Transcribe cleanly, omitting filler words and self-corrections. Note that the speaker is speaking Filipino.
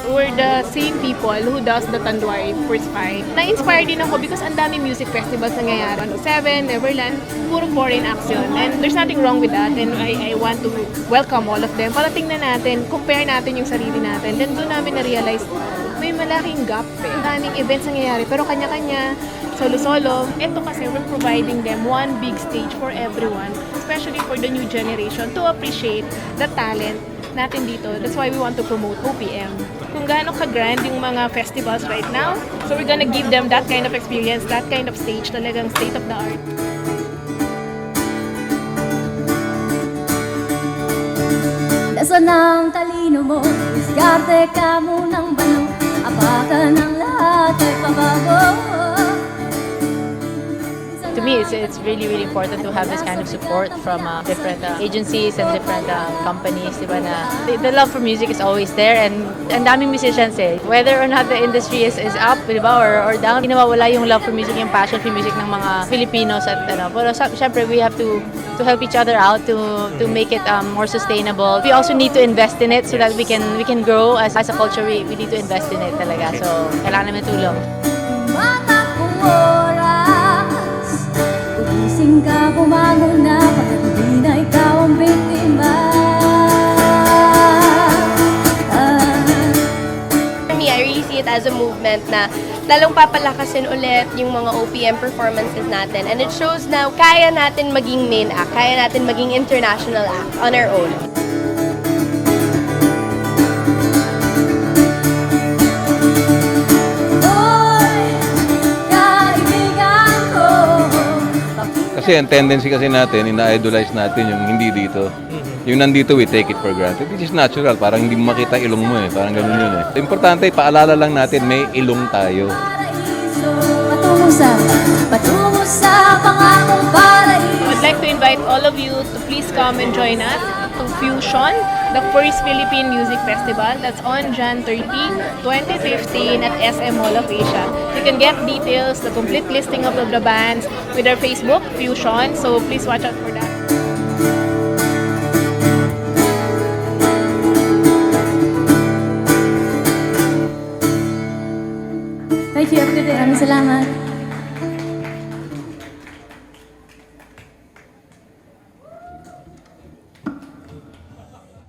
We're the same people who does the Tanduay First Fight. Na-inspire din ako because ang daming music festivals na nangyayari. 107, Neverland, puro foreign acts yun. And there's nothing wrong with that. And I want to welcome all of them. Para tingnan natin, compare natin yung sarili natin. Then doon namin na-realize, may malaking gap eh. Maraming events nangyayari, pero kanya-kanya, solo-solo. Ito kasi, we're providing them one big stage for everyone, especially for the new generation, to appreciate the talent natin dito. That's why we want to promote OPM. Kung gaano ka-grand yung mga festivals right now, so we're gonna give them that kind of experience, that kind of stage, talagang state of the art. Nasaan ang talino mo? Diskarte ka munang balo, apatan ang lahat ay pabago. To me, it's really, really important to have this kind of support from different agencies and different companies. Diba, na the love for music is always there, and daming musicians eh. Whether or not the industry is up, diba, or down, hindi nawawala yung love for music, yung passion for music ng mga Filipinos. At pero syempre, we have to help each other out to make it more sustainable. We also need to invest in it so that we can grow as a culture. We need to invest in it talaga. So kailangan namin tulong. Gising ka, bumangon na, bakit hindi na ikaw ang biktima? For me, I really see it as a movement na lalong papalakasin ulit yung mga OPM performances natin. And it shows na kaya natin maging main act, kaya natin maging international act on our own. Kasi ang tendency kasi natin, ina-idolize natin yung hindi dito. Yung nandito, we take it for granted. Which is natural, parang hindi mo makita ilong mo eh. Parang ganun yun eh. Importante, paalala lang natin, may ilong tayo. Patungo sa pangakong paraiso. I'd like to invite all of you to please come and join us to Fusion, the first Philippine Music Festival. That's on Jan 30, 2015 at SM Mall of Asia. You can get details, the complete listing of the bands with our Facebook, Fusion. So please watch out for that. Thank you, everyday. Maraming salamat.